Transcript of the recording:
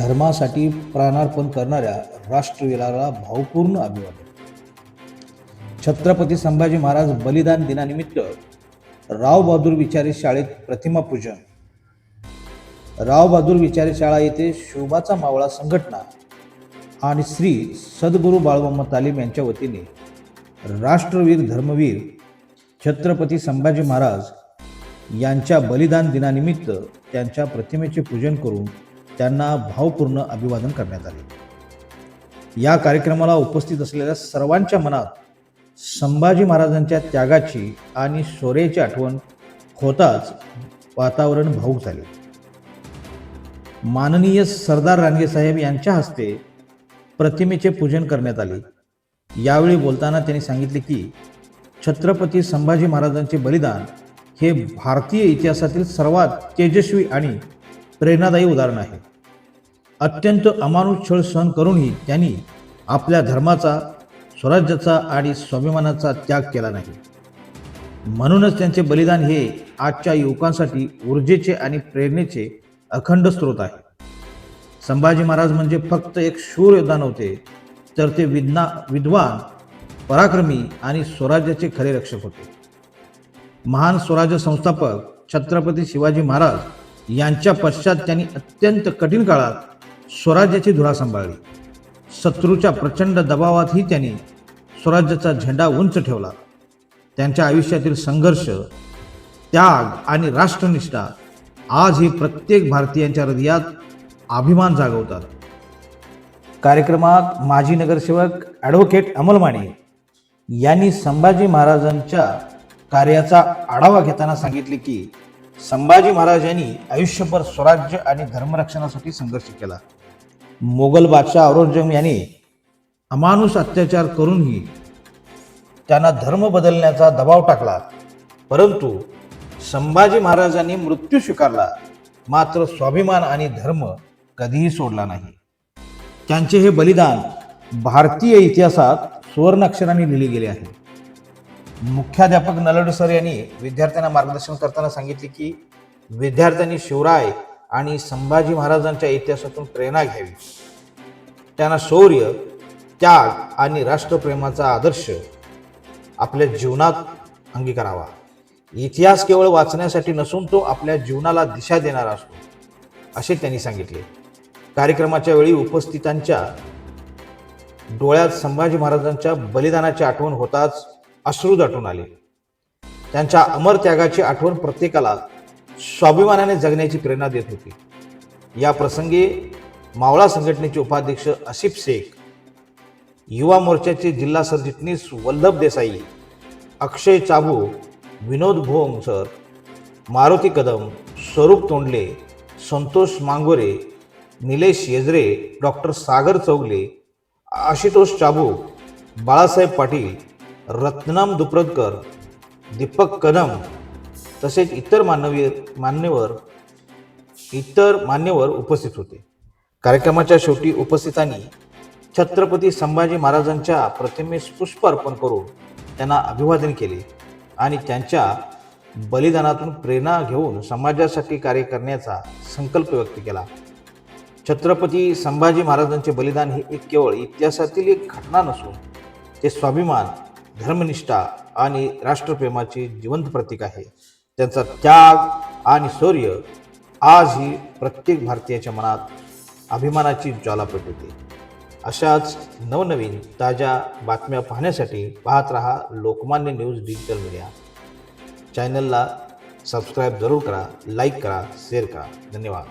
धर्मासाठी प्राणार्पण करणाऱ्या राष्ट्रवीराला भावपूर्ण अभिवादन. छत्रपती संभाजी महाराज बलिदान दिनानिमित्त राव बहादूर विचारे शाळेत प्रतिमा पूजन. राव बहादूर विचारे शाळा येथे शोभाचा मावळा संघटना आणि श्री सद्गुरू बाळबम्मा तालीम यांच्या वतीने राष्ट्रवीर धर्मवीर छत्रपती संभाजी महाराज यांच्या बलिदान दिनानिमित्त त्यांच्या प्रतिमेचे पूजन करून त्यांना भावपूर्ण अभिवादन करण्यात आले. या कार्यक्रमाला उपस्थित असलेल्या सर्वांच्या मनात संभाजी महाराजांच्या त्यागाची आणि शौर्याची आठवण होताच वातावरण भावूक झाले. माननीय सरदार रानगेसाहेब यांच्या हस्ते प्रतिमेचे पूजन करण्यात आले. यावेळी बोलताना त्यांनी सांगितले की छत्रपती संभाजी महाराजांचे बलिदान हे भारतीय इतिहासातील सर्वात तेजस्वी आणि प्रेरणादायी उदाहरण आहे. अत्यंत अमानुष छळ सहन करूनही त्यांनी आपल्या धर्माचा, स्वराज्याचा आणि स्वाभिमानाचा त्याग केला नाही. म्हणूनच त्यांचे बलिदान हे आजच्या युवकांसाठी ऊर्जेचे आणि प्रेरणेचे अखंड स्रोत आहे. संभाजी महाराज म्हणजे फक्त एक शूर योद्धा नव्हते, तर ते विद्वान, पराक्रमी आणि स्वराज्याचे खरे रक्षक होते. महान स्वराज्य संस्थापक छत्रपती शिवाजी महाराज यांच्या पश्चात त्यांनी अत्यंत कठीण काळात स्वराज्याची धुरा सांभाळली. शत्रूच्या प्रचंड दबावातही त्यांनी स्वराज्याचा झेंडा उंच ठेवला. त्यांच्या आयुष्यातील संघर्ष, त्याग आणि राष्ट्रनिष्ठा आजही प्रत्येक भारतीयांच्या हृदयात अभिमान जागवतात. कार्यक्रमात माजी नगरसेवक ॲडव्होकेट अमल माने यांनी संभाजी महाराजांच्या कार्याचा आढावा घेताना सांगितले की संभाजी महाराज यांनी आयुष्यभर स्वराज्य आणि धर्मरक्षणासाठी संघर्ष केला. मोगल बादशाह औरंगजेब यांनी अमानुष अत्याचार करूनही त्यांना धर्म बदलण्याचा दबाव टाकला, परंतु संभाजी महाराजांनी मृत्यू स्वीकारला, मात्र स्वाभिमान आणि धर्म कधीही सोडला नाही. त्यांचे हे बलिदान भारतीय इतिहासात सुवर्णाक्षरांनी लिहिले गेले आहे. मुख्याध्यापक नलवडे सर यांनी विद्यार्थ्यांना मार्गदर्शन करताना सांगितले की विद्यार्थ्यांनी शिवराय आणि संभाजी महाराजांच्या इतिहासातून प्रेरणा घ्यावी. त्यांना शौर्य, त्याग आणि राष्ट्रप्रेमाचा आदर्श आपल्या जीवनात अंगीकारावा. इतिहास केवळ वाचण्यासाठी नसून तो आपल्या जीवनाला दिशा देणारा असतो, असे त्यांनी सांगितले. कार्यक्रमाच्या वेळी उपस्थितांच्या डोळ्यात संभाजी महाराजांच्या बलिदानाची आठवण होताच अश्रू दाटून आले. त्यांच्या अमर त्यागाची आठवण प्रत्येकाला स्वाभिमानाने जगण्याची प्रेरणा देत होती. या प्रसंगी मावळा संघटनेचे उपाध्यक्ष आसिफ शेख, युवा मोर्चाचे जिल्हा सरचिटणीस वल्लभ देसाई, अक्षय चाबू, विनोद भोंग सर, मारुती कदम, स्वरूप तोंडले, संतोष मांगोरे, निलेश येजरे, डॉक्टर सागर चौगले, आशुतोष चाबू, बाळासाहेब पाटील, रत्नम दुप्रदकर, दीपक कदम तसेच इतर मान्यवर उपस्थित होते. कार्यक्रमाच्या शेवटी उपस्थितांनी छत्रपती संभाजी महाराजांच्या प्रतिमेस पुष्प अर्पण करून त्यांना अभिवादन केले आणि त्यांच्या बलिदानातून प्रेरणा घेऊन समाजासाठी कार्य करण्याचा संकल्प व्यक्त केला. छत्रपती संभाजी महाराजांचे बलिदान हे केवळ इतिहासातील एक घटना नसून ते स्वाभिमान, धर्मनिष्ठा आणि राष्ट्रप्रेमाचे जिवंत प्रतीक आहे. त्यांचा त्याग आणि शौर्य आजही प्रत्येक भारतीयाच्या मनात अभिमानाची ज्वाला पेटवते. अशाच नवनवीन ताज्या बातम्या पाहण्यासाठी पाहत रहा लोकमान्य न्यूज डिजिटल मीडिया. चॅनलला सबस्क्राईब जरूर करा, लाईक करा, शेअर करा. धन्यवाद.